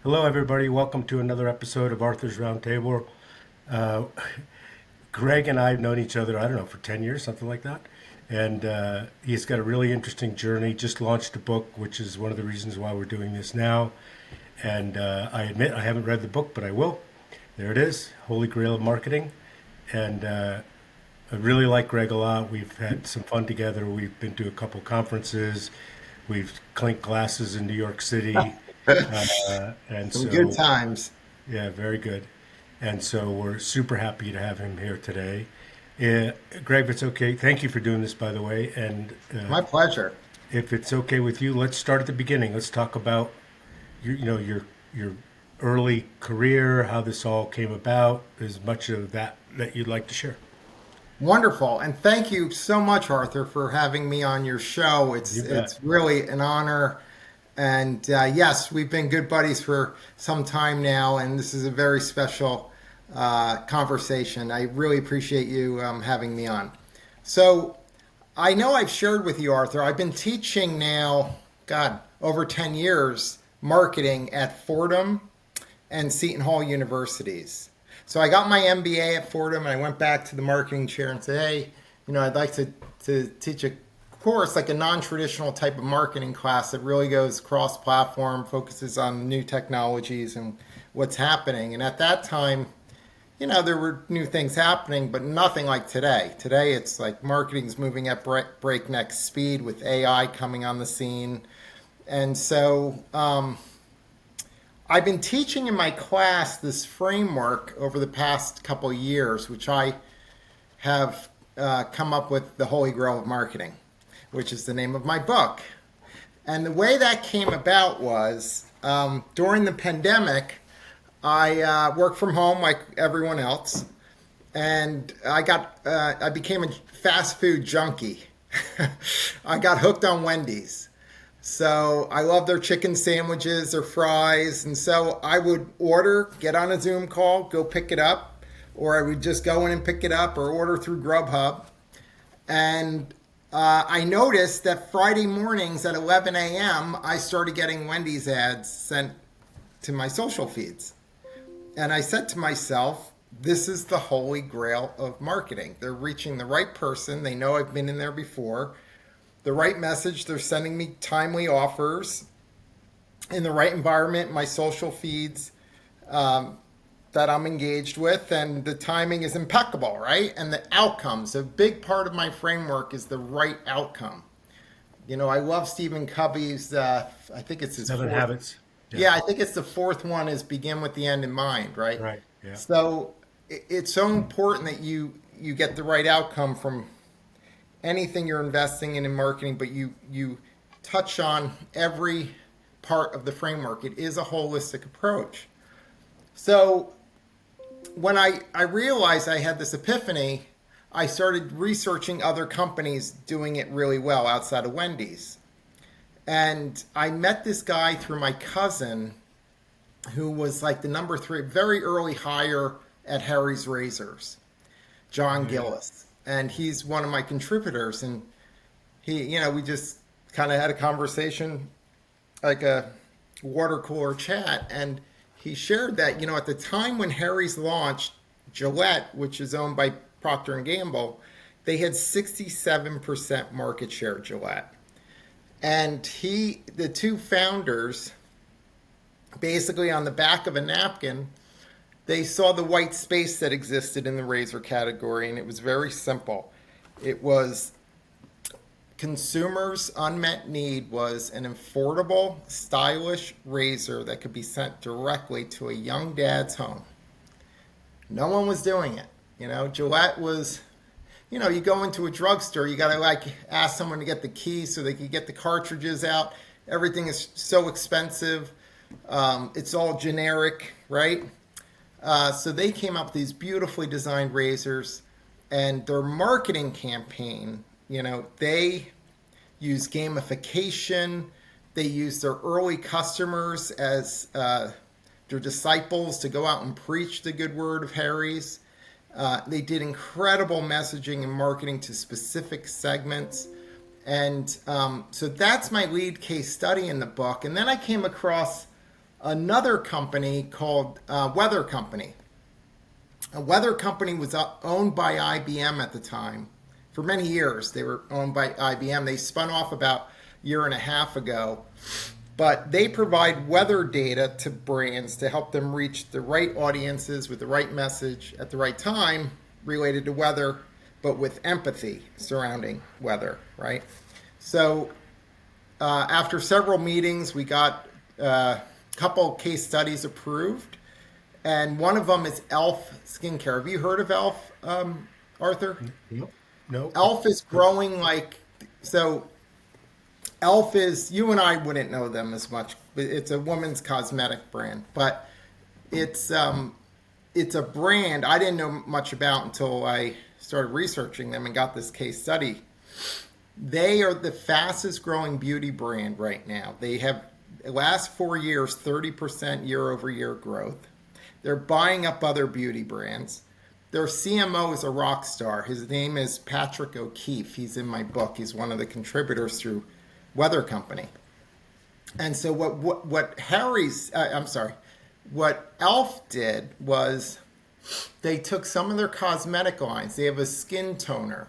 Hello, everybody. Welcome to another episode of Arthur's Roundtable. Uh, Greg and I have known each other, I don't know, for 10 years, something like that. And he's got a really interesting journey. Just launched a book, which is one of the reasons why we're doing this now. And I admit I haven't read the book, but I will. There it is, Holy Grail of Marketing. And I really like Greg a lot. We've had some fun together. We've been to a couple conferences. We've clinked glasses in New York City. And Some good so times. yeah, very good. And so we're super happy to have him here today. Uh, Greg, if it's okay, thank you for doing this, by the way. And My pleasure. if it's okay with you, let's start at the beginning. Let's talk about your early career, how this all came about, as much of that you'd like to share. Wonderful. And thank you so much, Arthur, for having me on your show. It's You bet. it's really an honor. And yes, we've been good buddies for some time now, and this is a very special conversation. I really appreciate you having me on. So I know I've shared with you, Arthur, I've been teaching now, God, over 10 years marketing at Fordham and Seton Hall universities. So I got my MBA at Fordham, and I went back to the marketing chair and said, hey, I'd like to teach a course, like a non-traditional type of marketing class that really goes cross-platform, focuses on new technologies and what's happening. And at that time, there were new things happening, but nothing like today. Today, it's like marketing's moving at breakneck speed with AI coming on the scene. And so I've been teaching in my class this framework over the past couple of years, which I have come up with, the Holy Grail of Marketing, which is the name of my book. And the way that came about was during the pandemic, I worked from home like everyone else, and I became a fast food junkie. I got hooked on Wendy's. So I love their chicken sandwiches, their fries. And so I would order, get on a Zoom call, go pick it up, or I would just go in and pick it up or order through Grubhub. And I noticed that Friday mornings at 11 a.m., I started getting Wendy's ads sent to my social feeds. And I said to myself, this is the holy grail of marketing. They're reaching the right person. They know I've been in there before. The right message. They're sending me timely offers in the right environment, my social feeds that I'm engaged with, and the timing is impeccable, right? And the outcomes. A big part of my framework is the right outcome. I love Stephen Covey's, I think it's his Seven fourth. habits. Yeah. Yeah, I think it's the fourth one is begin with the end in mind, right? Right. Yeah. So it's so important that you get the right outcome from anything you're investing in marketing, but you touch on every part of the framework. It is a holistic approach. So when I realized I had this epiphany, I started researching other companies doing it really well outside of Wendy's. And I met this guy through my cousin who was like the number three, very early hire at Harry's Razors, John Gillis. And he's one of my contributors. And we just kind of had a conversation, like a water cooler chat. And he shared that, at the time when Harry's launched Gillette, which is owned by Procter and Gamble, they had 67% market share at Gillette. And the two founders, basically on the back of a napkin, they saw the white space that existed in the razor category, and it was very simple. It was consumers' unmet need was an affordable, stylish razor that could be sent directly to a young dad's home. No one was doing it. Gillette was, you go into a drugstore, you got to ask someone to get the keys so they could get the cartridges out. Everything is so expensive. It's all generic, right? So they came up with these beautifully designed razors, and their marketing campaign, they use gamification. They use their early customers as their disciples to go out and preach the good word of Harry's. They did incredible messaging and marketing to specific segments. And so that's my lead case study in the book. And then I came across another company called Weather Company. A Weather Company was owned by IBM at the time. For many years, they were owned by IBM. They spun off about a year and a half ago. But they provide weather data to brands to help them reach the right audiences with the right message at the right time related to weather, but with empathy surrounding weather, right? So after several meetings, we got a couple case studies approved. And one of them is Elf Skincare. Have you heard of Elf, Arthur? No. No. Elf is growing so Elf is, you and I wouldn't know them as much, but it's a women's cosmetic brand. But it's a brand I didn't know much about until I started researching them and got this case study. They are the fastest growing beauty brand right now. They have, the last 4 years, 30% year over year growth. They're buying up other beauty brands. Their CMO is a rock star. His name is Patrick O'Keefe. He's in my book. He's one of the contributors through Weather Company. And so what Elf did was they took some of their cosmetic lines. They have a skin toner.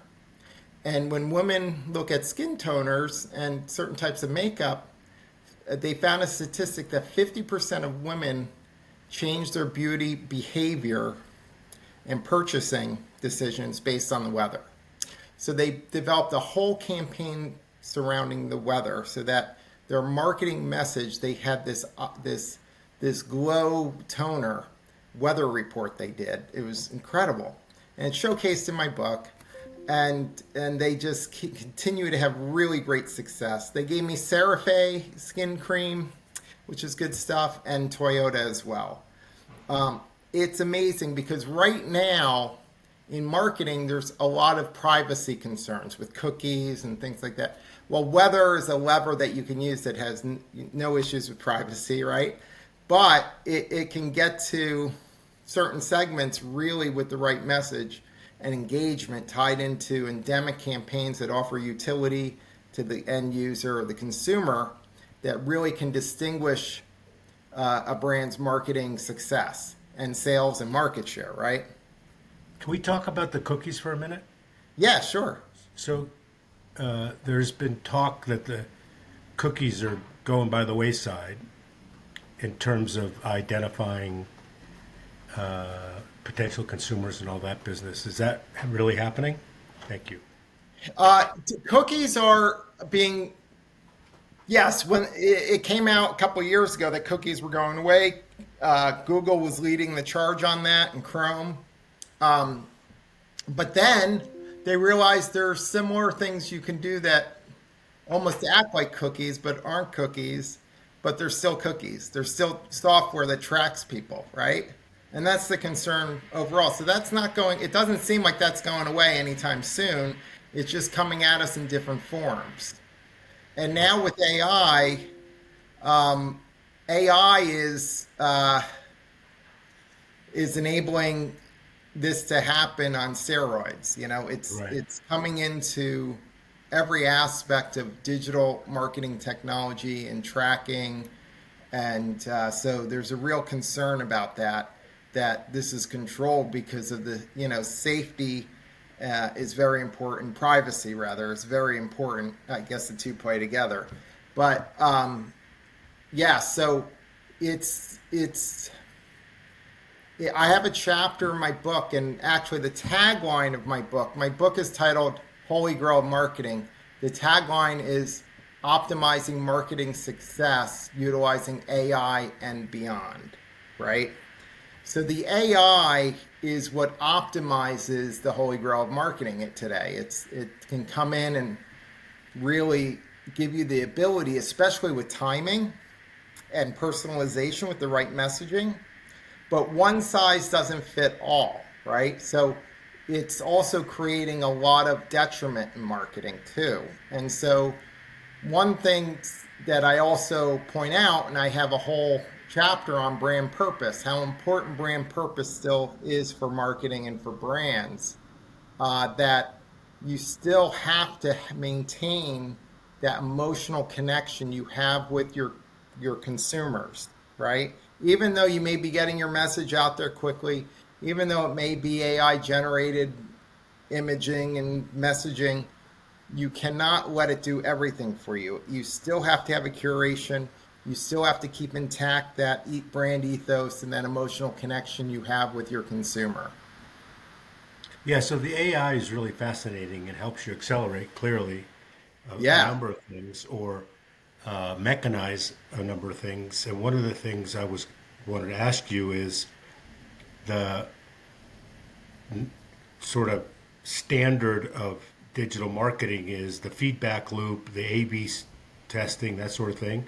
And when women look at skin toners and certain types of makeup, they found a statistic that 50% of women change their beauty behavior and purchasing decisions based on the weather. So they developed a whole campaign surrounding the weather so that their marketing message, they had this glow toner weather report they did. It was incredible. And it's showcased in my book. And they just continue to have really great success. They gave me CeraPhe skin cream, which is good stuff, and Toyota as well. It's amazing because right now in marketing, there's a lot of privacy concerns with cookies and things like that. Well, weather is a lever that you can use that has no issues with privacy, right? But it can get to certain segments really with the right message and engagement tied into endemic campaigns that offer utility to the end user or the consumer that really can distinguish a brand's marketing success and sales and market share, right? Can we talk about the cookies for a minute? Yeah, sure. So there's been talk that the cookies are going by the wayside in terms of identifying potential consumers and all that business. Is that really happening? Thank you. Cookies are being, yes, when it came out a couple years ago that cookies were going away, Google was leading the charge on that and Chrome. But then they realized there are similar things you can do that almost act like cookies but aren't cookies, but they're still cookies. They're still software that tracks people, right? And that's the concern overall. So that's not going, it doesn't seem like that's going away anytime soon. It's just coming at us in different forms. And now with AI, AI is enabling this to happen on steroids. You know, it's coming into every aspect of digital marketing technology and tracking. And so there's a real concern about that this is controlled because of the, safety is very important. Privacy, rather, is very important. I guess the two play together. But so I have a chapter in my book, and actually the tagline of my book is titled Holy Grail of Marketing. The tagline is optimizing marketing success utilizing AI and beyond, right? So the AI is what optimizes the Holy Grail of Marketing today. It can come in and really give you the ability, especially with timing and personalization with the right messaging. But one size doesn't fit all, right? So it's also creating a lot of detriment in marketing too. And so one thing that I also point out, and I have a whole chapter on brand purpose, how important brand purpose still is for marketing and for brands, that you still have to maintain that emotional connection you have with your consumers, right? Even though you may be getting your message out there quickly, even though it may be AI generated imaging and messaging, you cannot let it do everything for you. You still have to have a curation. You still have to keep intact that brand ethos and that emotional connection you have with your consumer. Yeah, so the AI is really fascinating. It helps you accelerate clearly a Yeah, number of things or mechanize a number of things. And one of the things I was wanted to ask you is the sort of standard of digital marketing is the feedback loop, the A/B testing, that sort of thing.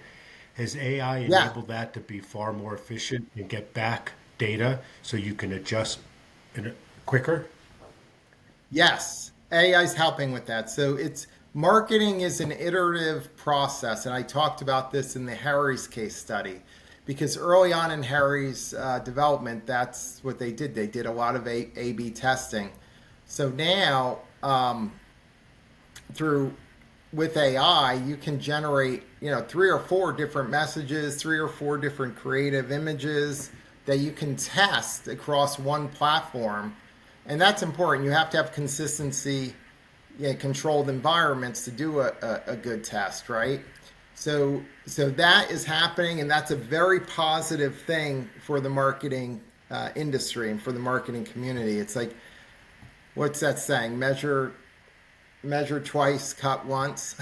Has AI yeah, enabled that to be far more efficient and get back data so you can adjust quicker? yes. AI is helping with that. So it's marketing is an iterative process, and I talked about this in the Harry's case study, because early on in Harry's development, that's what they did. They did a lot of A/B testing. So now, through with AI, you can generate, three or four different messages, three or four different creative images that you can test across one platform. And that's important. You have to have consistency, controlled environments to do a good test, right? So that is happening, and that's a very positive thing for the marketing industry and for the marketing community. It's like, what's that saying? Measure twice, cut once,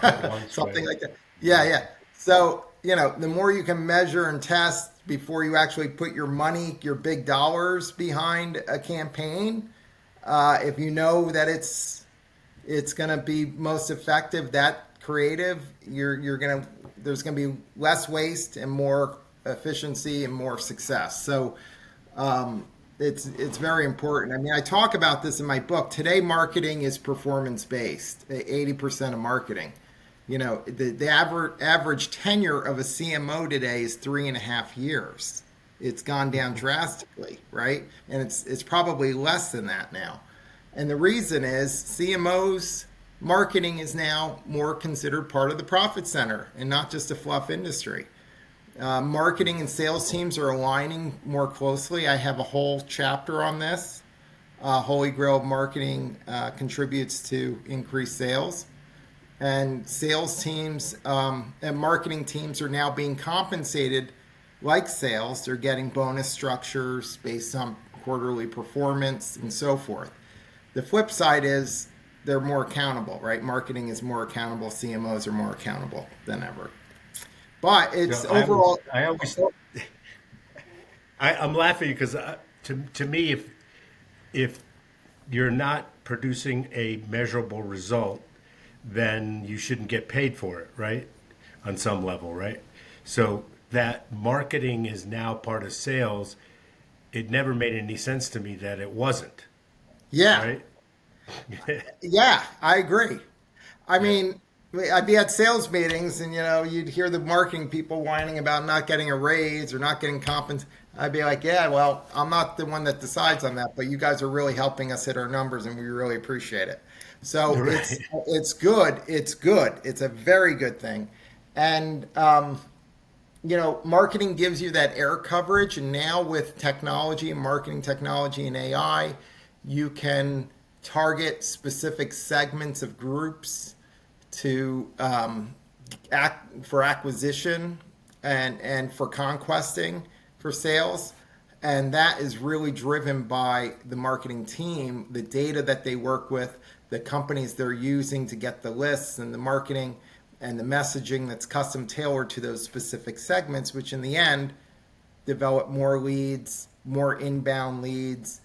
At once, something right? like that. Yeah, yeah. So, the more you can measure and test before you actually put your money, your big dollars behind a campaign, if you know that it's going to be most effective, that creative, you're going to there's going to be less waste and more efficiency and more success. So, it's very important. I mean, I talk about this in my book. Today, marketing is performance based. 80% of marketing. The average tenure of a CMO today is 3.5 years. It's gone down drastically, right? And it's probably less than that now. And the reason is CMOs marketing is now more considered part of the profit center and not just a fluff industry. Marketing and sales teams are aligning more closely. I have a whole chapter on this. Holy Grail of Marketing contributes to increased sales. And sales teams and marketing teams are now being compensated like sales. They're getting bonus structures based on quarterly performance and so forth. The flip side is they're more accountable, right? Marketing is more accountable. CMOs are more accountable than ever. But No, it's overall, I'm laughing because to me, if you're not producing a measurable result, then you shouldn't get paid for it, right? On some level, right? So that marketing is now part of sales. It never made any sense to me that it wasn't, yeah, right? yeah, I agree. I Yeah, mean, I'd be at sales meetings and you'd hear the marketing people whining about not getting a raise or not getting compensated. I'd be like, yeah, well, I'm not the one that decides on that, but you guys are really helping us hit our numbers and we really appreciate it. So right. it's good. It's good. It's a very good thing. And marketing gives you that air coverage, and now with technology and marketing technology and AI, you can target specific segments of groups to for acquisition and for conquesting for sales. And that is really driven by the marketing team, the data that they work with, the companies they're using to get the lists and the marketing and the messaging that's custom tailored to those specific segments, which in the end develop more leads, more inbound leads,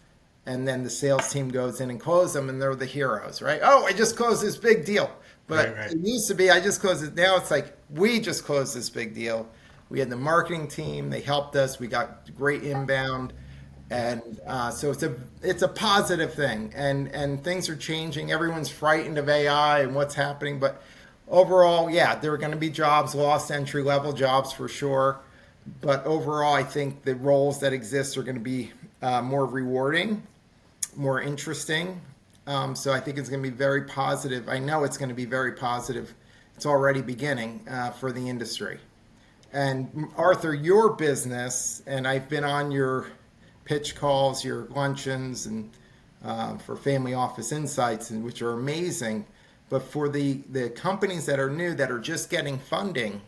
and then the sales team goes in and close them, and they're the heroes, right? Oh, I just closed this big deal. Right, But right. it used to be I just closed it. Now it's like we just closed this big deal. We had the marketing team; they helped us. We got great inbound, and so it's a positive thing. And things are changing. Everyone's frightened of AI and what's happening, but overall, yeah, there are going to be jobs lost, entry level jobs for sure. But overall, I think the roles that exist are going to be more rewarding, more interesting. So I think it's going to be very positive. I know it's going to be very positive. It's already beginning for the industry. And Arthur, your business, and I've been on your pitch calls, your luncheons, and for Family Office Insights, and which are amazing. But for the companies that are new, that are just getting funding,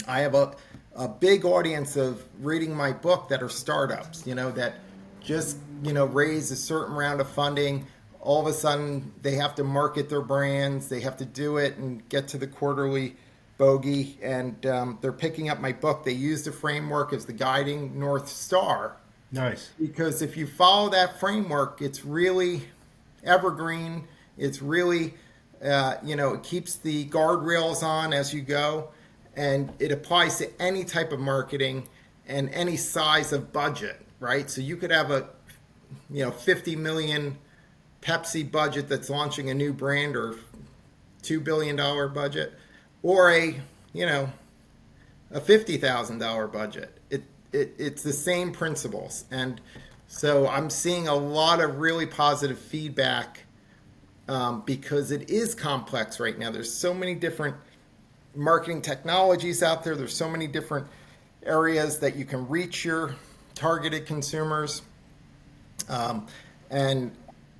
I have a big audience of reading my book that are startups, that just, raise a certain round of funding. All of a sudden, they have to market their brands. They have to do it and get to the quarterly bogey. And they're picking up my book. They use the framework as the guiding North Star. Nice. Because if you follow that framework, it's really evergreen. It's really, it keeps the guardrails on as you go. And it applies to any type of marketing and any size of budget, right? So you could have a, 50 million Pepsi budget that's launching a new brand, or $2 billion budget, or a $50,000 budget. It's the same principles. And so I'm seeing a lot of really positive feedback because it is complex right now. There's so many different marketing technologies out there. There's so many different areas that you can reach your targeted consumers. And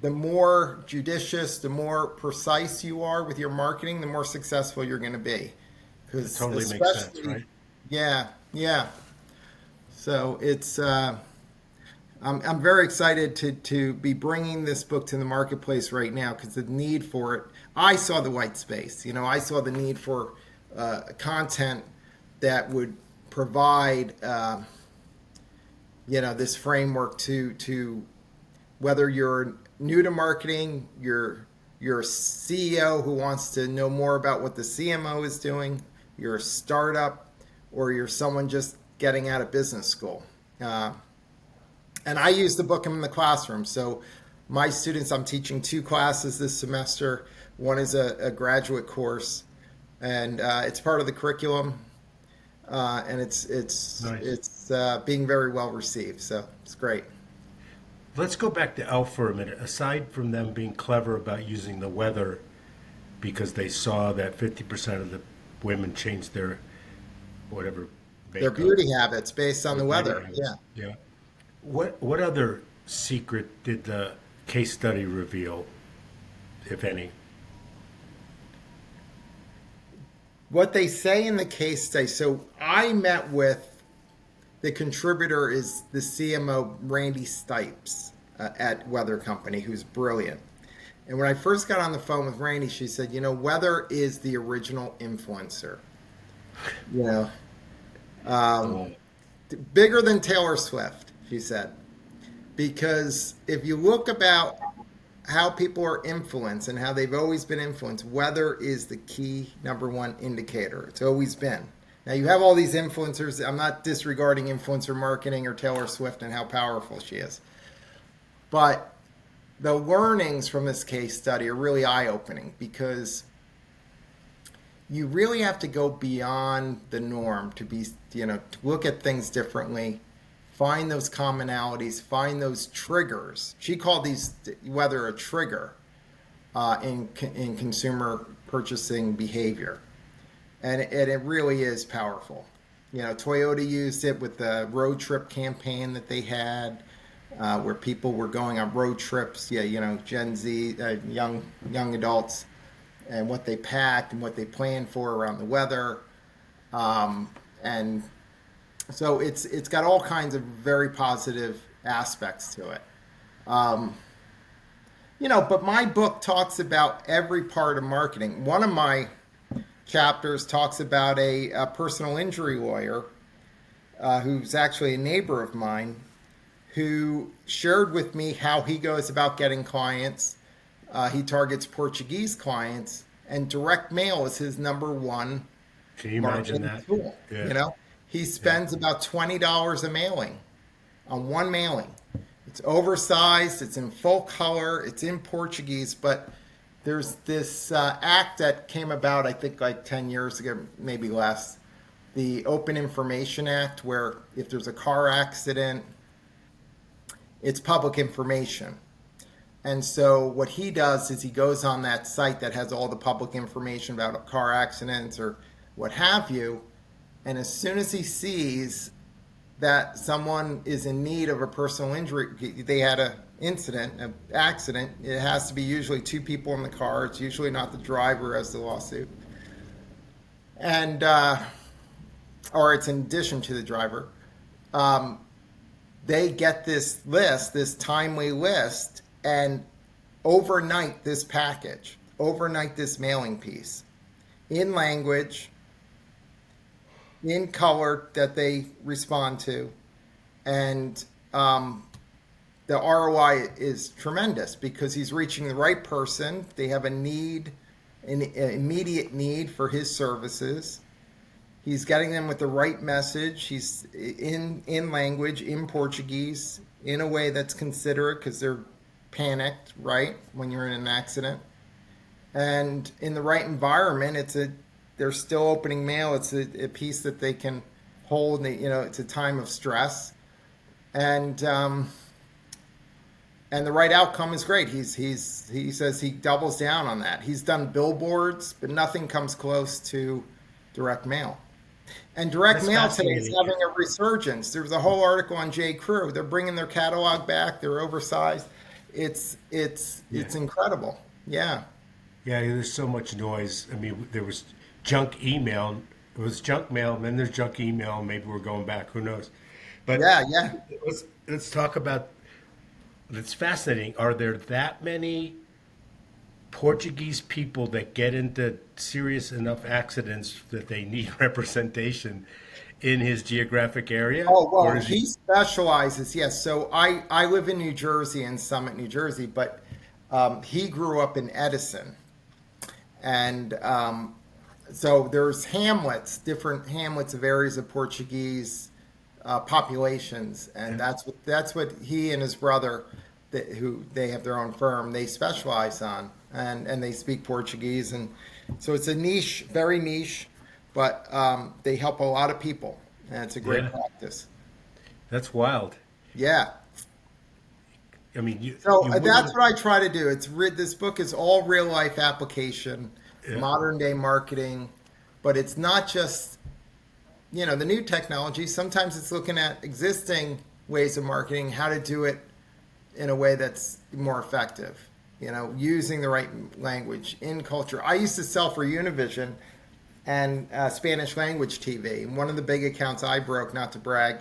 the more judicious, the more precise you are with your marketing, the more successful you're going to be. It totally makes sense, right? Yeah. So it's I'm very excited to be bringing this book to the marketplace right now, because the need for it. I saw the white space. I saw the need for content that would provide this framework to whether you're new to marketing, you're a CEO who wants to know more about what the CMO is doing, you're a startup, or you're someone just getting out of business school. And I use the book in the classroom. So my students, I'm teaching 2 classes this semester. One is a graduate course, and it's part of the curriculum. And it's Nice. it's being very well received. So it's great. Let's go back to Elf for a minute. Aside from them being clever about using the weather, because they saw that 50% of the women changed their whatever Their makeup, beauty habits based on the weather. habits. Yeah. Yeah. What other secret did the case study reveal, if any? What they say in the case study. So I met with the contributor is the CMO, Randy Stipes at Weather Company, who's brilliant. And when I first got on the phone with Randy, she said, Weather is the original influencer. Bigger than Taylor Swift, she said. Because if you look about how people are influenced and how they've always been influenced, weather is the key number one indicator. It's always been. Now, you have all these influencers. I'm not disregarding influencer marketing or Taylor Swift and how powerful she is. But the learnings from this case study are really eye-opening, because you really have to go beyond the norm to be, to look at things differently, find those commonalities, find those triggers. She called these weather a trigger in consumer purchasing behavior. And it really is powerful. Toyota used it with the road trip campaign that they had, where people were going on road trips. Gen Z, young adults, and what they packed and what they planned for around the weather, and so it's got all kinds of very positive aspects to it. But my book talks about every part of marketing. One of my chapters talks about a personal injury lawyer who's actually a neighbor of mine, who shared with me how he goes about getting clients. He targets Portuguese clients, and direct mail is his number one Can you imagine marketing that? tool. Yeah. He spends about $20 a mailing on one mailing. It's oversized, it's in full color, it's in Portuguese, but there's this act that came about, I think, like 10 years ago, maybe less, the Open Information Act, where if there's a car accident, it's public information. And so what he does is he goes on that site that has all the public information about car accidents or what have you, And as soon as he sees that someone is in need of a personal injury, they had an incident, an accident, it has to be usually two people in the car. It's usually not the driver who has the lawsuit. And, or it's in addition to the driver. They get this list, this timely list, and overnight this package, overnight this mailing piece, in language, in color that they respond to, and the ROI is tremendous because he's reaching the right person. They have a need, an immediate need for his services. He's getting them with the right message. He's in language, in Portuguese, in a way that's considerate because they're panicked, right, when you're in an accident. And in the right environment, they're still opening mail. It's a piece that they can hold. It's a time of stress, and the right outcome is great. He says he doubles down on that. He's done billboards, but nothing comes close to direct mail. And direct mail today is having a resurgence. There was a whole article on J. Crew. They're bringing their catalog back. They're oversized. It's incredible. Yeah. Yeah, there's so much noise. I mean, there was junk email. It was junk mail, and then there's junk email. Maybe we're going back. Who knows? But yeah. Let's talk about. It's fascinating. Are there that many Portuguese people that get into serious enough accidents that they need representation in his geographic area? Oh, well, he specializes, yes. So I live in New Jersey, in Summit, New Jersey, but he grew up in Edison. And so there's hamlets, different hamlets of areas of Portuguese populations. And that's what he and his brother, who they have their own firm, they specialize on. And they speak Portuguese. And so it's a niche, very niche, but they help a lot of people. And it's a great practice. That's wild. Yeah. I mean, that's what I try to do. This book is all real life application, modern day marketing, but it's not just, the new technology. Sometimes it's looking at existing ways of marketing, how to do it in a way that's more effective, using the right language in culture. I used to sell for Univision and Spanish language TV. And one of the big accounts I broke, not to brag,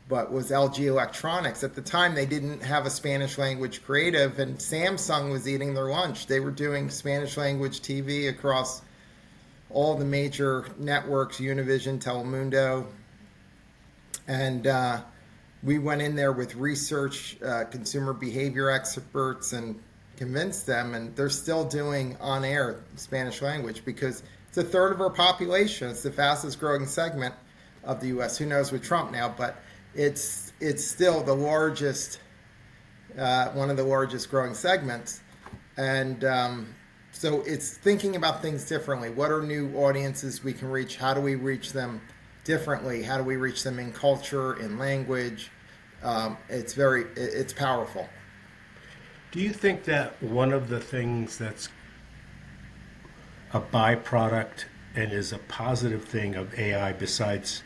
but was LG Electronics. At the time, they didn't have a Spanish language creative, and Samsung was eating their lunch. They were doing Spanish language TV across all the major networks, Univision, Telemundo. And we went in there with research, consumer behavior experts, and convinced them, and they're still doing on-air Spanish language because it's a third of our population. It's the fastest growing segment of the U.S. Who knows with Trump now, but it's still the largest, one of the largest growing segments. And so it's thinking about things differently. What are new audiences we can reach? How do we reach them differently? How do we reach them in culture, in language? It's powerful. Do you think that one of the things that's a byproduct and is a positive thing of AI, besides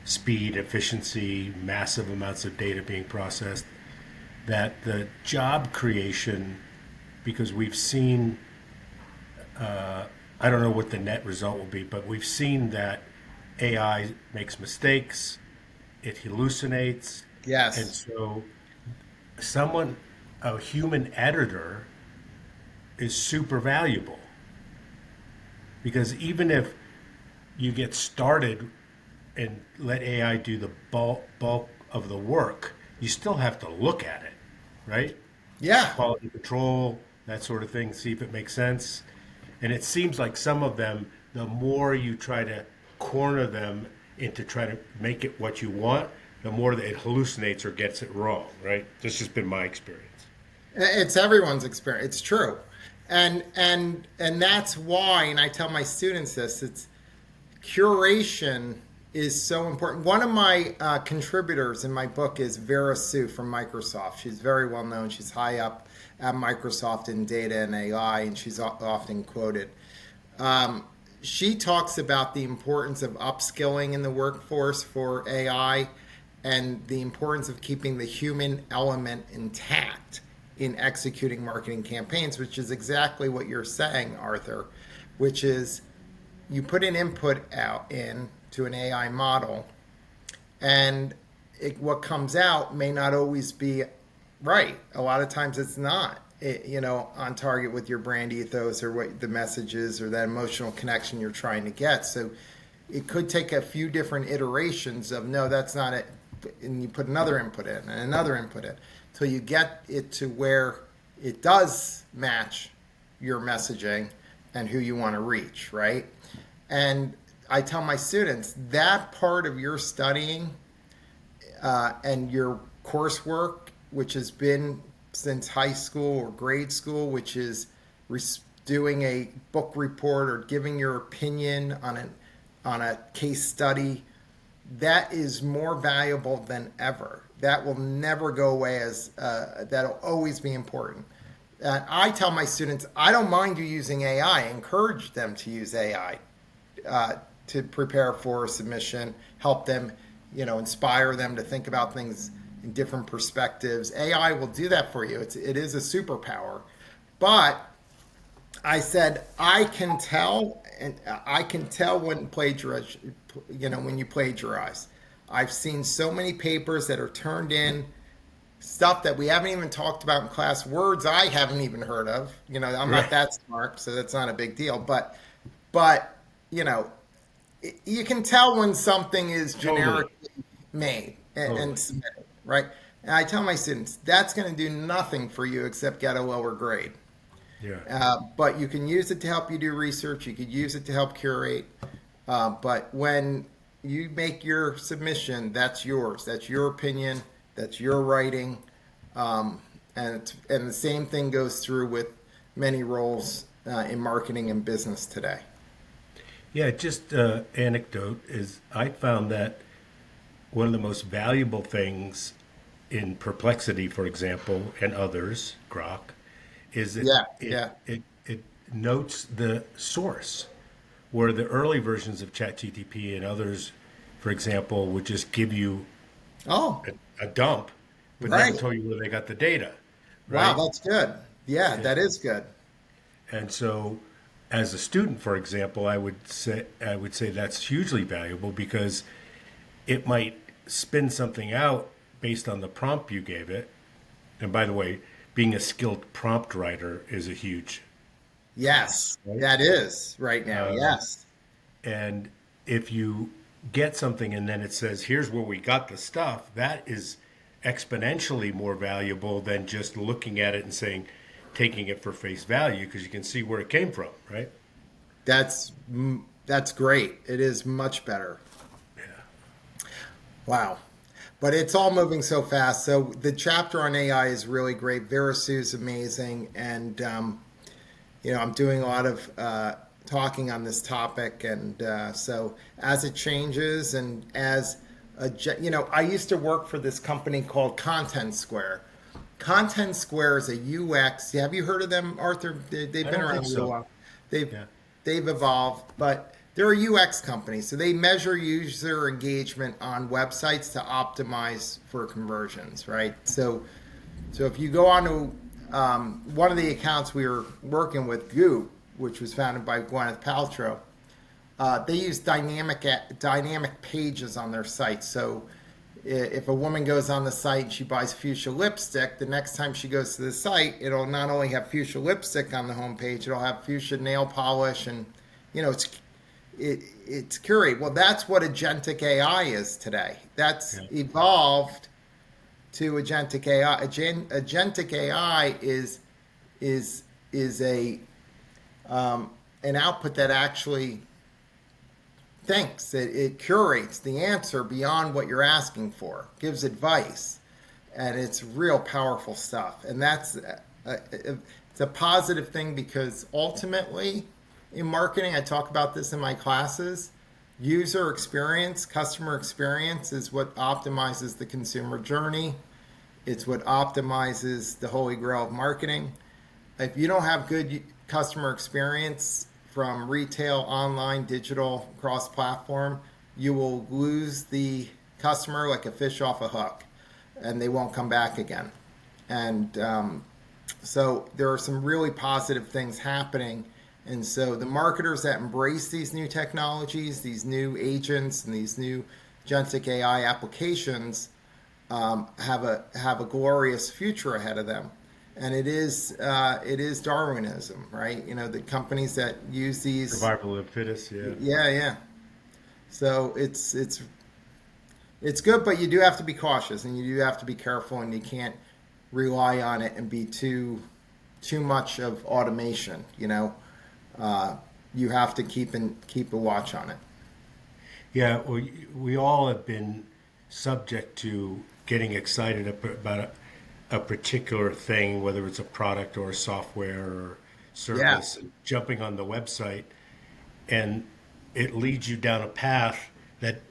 speed, efficiency, massive amounts of data being processed, that the job creation, because we've seen, I don't know what the net result will be, but we've seen that AI makes mistakes, it hallucinates. Yes. And so a human editor is super valuable. Because even if you get started and let AI do the bulk of the work, you still have to look at it, right? Yeah. Quality control, that sort of thing, see if it makes sense. And it seems like some of them, the more you try to corner them into trying to make it what you want, the more that it hallucinates or gets it wrong, right? That's just been my experience. It's everyone's experience. It's true. And that's why, and I tell my students this, it's curation is so important. One of my contributors in my book is Vera Sue from Microsoft. She's very well known. She's high up at Microsoft in data and AI, and she's often quoted. she talks about the importance of upskilling in the workforce for AI and the importance of keeping the human element intact in executing marketing campaigns, which is exactly what you're saying, Arthur, which is you put an input out in to an AI model, and what comes out may not always be right. A lot of times it's not, on target with your brand ethos or what the message is or that emotional connection you're trying to get. So it could take a few different iterations of, no, that's not it. And you put another input in and another input in until you get it to where it does match your messaging and who you want to reach, right? And I tell my students that part of your studying and your coursework, which has been since high school or grade school, which is doing a book report or giving your opinion on a case study, that is more valuable than ever. That will never go away, as that'll always be important. And I tell my students, I don't mind you using AI. I encourage them to use AI to prepare for a submission, help them, inspire them to think about things in different perspectives. AI will do that for you. It is a superpower. But I said, I can tell when when you plagiarize. I've seen so many papers that are turned in, stuff that we haven't even talked about in class, words I haven't even heard of. I'm not that smart, so that's not a big deal. But you can tell when something is generically made and submitted, right? And I tell my students, that's going to do nothing for you except get a lower grade. Yeah. But you can use it to help you do research. You could use it to help curate. But when you make your submission, that's yours. That's your opinion. That's your writing. And the same thing goes through with many roles in marketing and business today. Yeah, just anecdote is I found that one of the most valuable things in Perplexity, for example, and others, Grok, is it notes the source, where the early versions of ChatGPT and others, for example, would just give you a dump, but never tell you where they got the data. Right? Wow, that's good. Yeah, that is good. And so, as a student, for example, I would say that's hugely valuable because it might spin something out based on the prompt you gave it. And by the way, being a skilled prompt writer is a huge. Yes, right? That is right now. Yes. And if you get something and then it says, here's where we got the stuff, that is exponentially more valuable than just looking at it and saying, taking it for face value, because you can see where it came from, right? That's great. It is much better. Yeah. Wow. But it's all moving so fast. So the chapter on AI is really great. Vera Sue's amazing. And, I'm doing a lot of talking on this topic. And so as it changes and as, I used to work for this company called Content Square. Content Square is a UX. Have you heard of them, Arthur? They've been around a little while. They've evolved, but they're a UX company. So they measure user engagement on websites to optimize for conversions, right? So if you go on to one of the accounts we were working with, Goop, which was founded by Gwyneth Paltrow, they use dynamic pages on their site. So if a woman goes on the site and she buys fuchsia lipstick, the next time she goes to the site, it'll not only have fuchsia lipstick on the homepage, it'll have fuchsia nail polish, and it's curated. Well, that's what agentic AI is today. That's evolved to agentic AI. Agentic AI is a an output that actually thinks. It curates the answer beyond what you're asking for, gives advice, and it's real powerful stuff. And that's it's a positive thing because ultimately in marketing, I talk about this in my classes, user experience, customer experience is what optimizes the consumer journey. It's what optimizes the Holy Grail of marketing. If you don't have good customer experience from retail, online, digital, cross-platform, you will lose the customer like a fish off a hook, and they won't come back again. And so there are some really positive things happening. And so the marketers that embrace these new technologies, these new agents, and these new agentic AI applications have a glorious future ahead of them. And it is Darwinism, right? The companies that use these Survival of the fittest, yeah. yeah. So it's good, but you do have to be cautious and you do have to be careful, and you can't rely on it and be too much of automation. You have to keep a watch on it. Yeah, we all have been subject to getting excited about a particular thing, whether it's a product or a software or service, and jumping on the website, and it leads you down a path that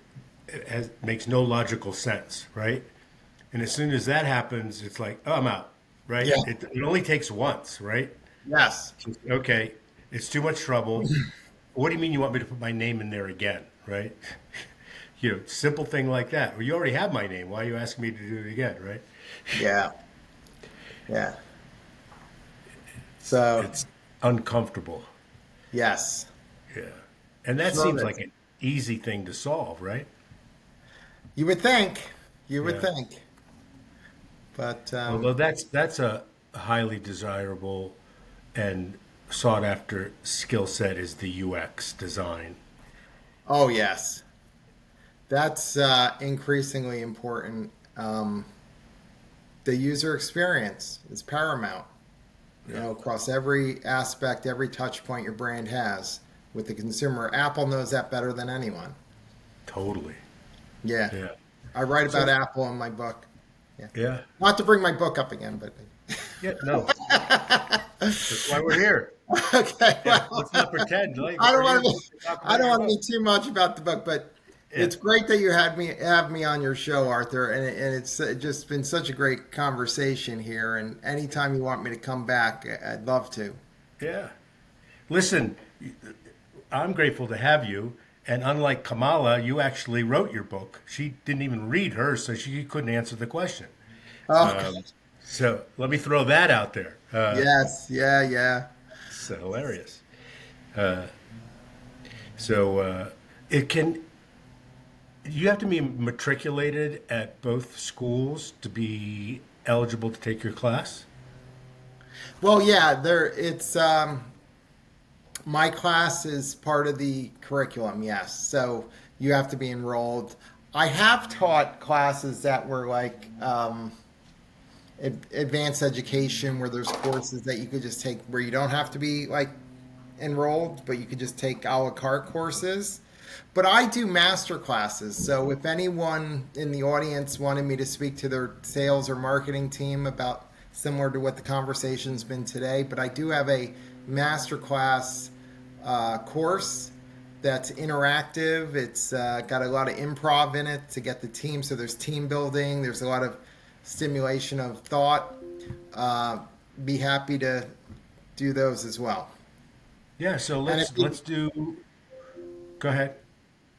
makes no logical sense, right? And as soon as that happens, it's like, oh, I'm out, right? Yeah. It only takes once, right? Yes. Okay, it's too much trouble. What do you mean you want me to put my name in there again, right? Simple thing like that. Well, you already have my name. Why are you asking me to do it again, right? Yeah. Yeah. So It's uncomfortable. yes. Yeah. And that So seems that- like an easy thing to solve, right? You would think. You would Yeah. think. But Although that's a highly desirable and sought after skill set is the UX design. oh yes, that's increasingly important. The user experience is paramount. Across every aspect, every touch point your brand has with the consumer. Apple knows that better than anyone. Totally. Yeah. Yeah. I write about So- Apple in my book. Yeah. Yeah. Not to bring my book up again, but Yeah. No. That's why we're here. okay. Yeah, Well, let's not pretend. Like I don't we're want here to. to talk I about don't your want to book. be too much about the book, but Yeah. it's great that you have me on your show, Arthur, and it's just been such a great conversation here. And anytime you want me to come back, I'd love to. Yeah. Listen, I'm grateful to have you. And unlike Kamala, you actually wrote your book. She didn't even read hers, so she couldn't answer the question. Oh, So let me throw that out there. yes, yeah. It's hilarious. So it can. You have to be matriculated at both schools to be eligible to take your class. Well, yeah. It's my class is part of the curriculum. Yes, so you have to be enrolled. I have taught classes that were like advanced education, where there's courses that you could just take where you don't have to be like enrolled, but you could just take a la carte courses. But I do master classes. So if anyone in the audience wanted me to speak to their sales or marketing team about similar to what the conversation's been today, but I do have a master class course that's interactive. It's got a lot of improv in it to get the team. So there's team building. There's a lot of stimulation of thought. Be happy to do those as well. Yeah. So And if you- let's do. Go ahead.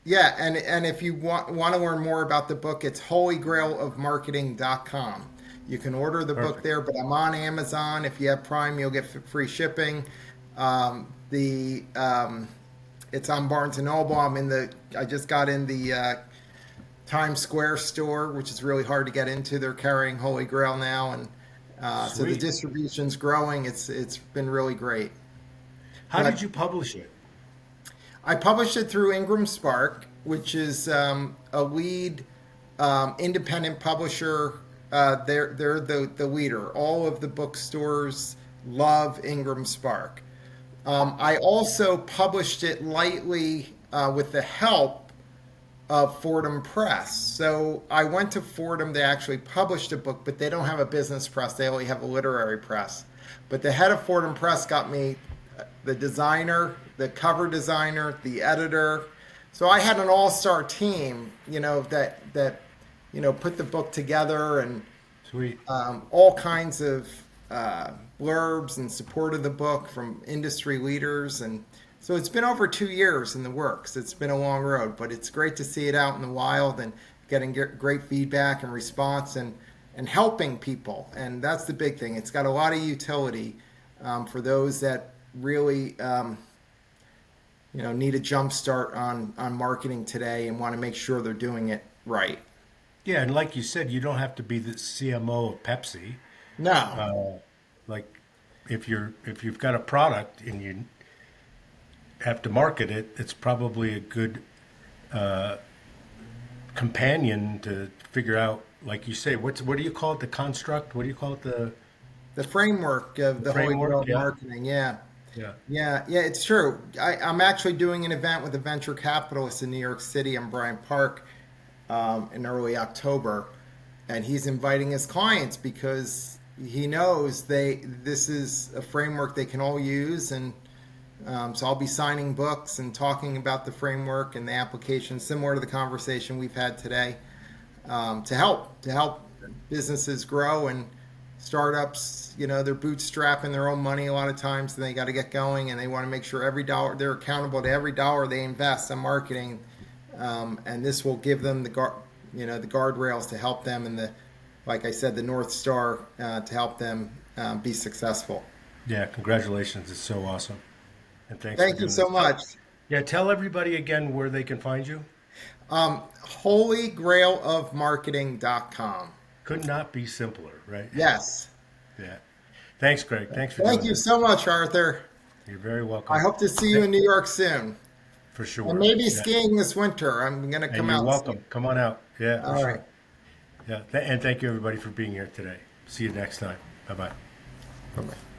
Yeah, and if you want to learn more about the book, it's holygrailofmarketing.com. You can order the book Perfect. there, but I'm on Amazon. If you have Prime, you'll get free shipping. It's on Barnes and Noble. I just got in the Times Square store, which is really hard to get into. They're carrying Holy Grail now, and so the Sweet. distribution's growing. It's been really great. How But- did you publish it? I published it through Ingram Spark, which is a lead independent publisher. They're the leader. All of the bookstores love Ingram Spark. I also published it lightly with the help of Fordham Press. So I went to Fordham. They actually published a book, but they don't have a business press. They only have a literary press. But the head of Fordham Press got me the designer, the cover designer, the editor. So I had an all-star team, that put the book together, and Sweet. all kinds of blurbs in support of the book from industry leaders. And So it's been over 2 years in the works. It's been a long road, but it's great to see it out in the wild and getting great feedback and response and helping people. And that's the big thing. It's got a lot of utility for those that really need a jump start on marketing today and want to make sure they're doing it right. Yeah, and like you said, you don't have to be the CMO of Pepsi. No. Like if you've got a product and you have to market it, it's probably a good companion to figure out, like you say, what do you call it? The construct? What do you call it? The framework of the Holy Framework? Grail of Yeah, Marketing. Yeah. yeah. Yeah, it's true. I'm actually doing an event with a venture capitalist in New York City on Bryant Park in early October, and he's inviting his clients because he knows this is a framework they can all use, and so I'll be signing books and talking about the framework and the application, similar to the conversation we've had today, to help businesses grow and startups. They're bootstrapping their own money a lot of times, and they got to get going, and they want to make sure every dollar they're accountable to every dollar they invest in marketing, and this will give them the guardrails to help them, and like I said, the North Star to help them be successful. Yeah, congratulations. It's so awesome. And thanks for Thank you doing so this. much. Yeah, tell everybody again where they can find you. Holy Grail of Marketing.com. Could not be simpler, right? Yes. Yeah. Thanks, Greg. Thanks for Thank doing you this. so much, Arthur. You're very welcome. I hope to see you in New York soon. For sure. And maybe Yeah. skiing this winter. I'm going to And come you're out. welcome. Come on out. Yeah, for All sure. right. Yeah. And thank you, everybody, for being here today. See you next time. Bye-bye. Bye-bye.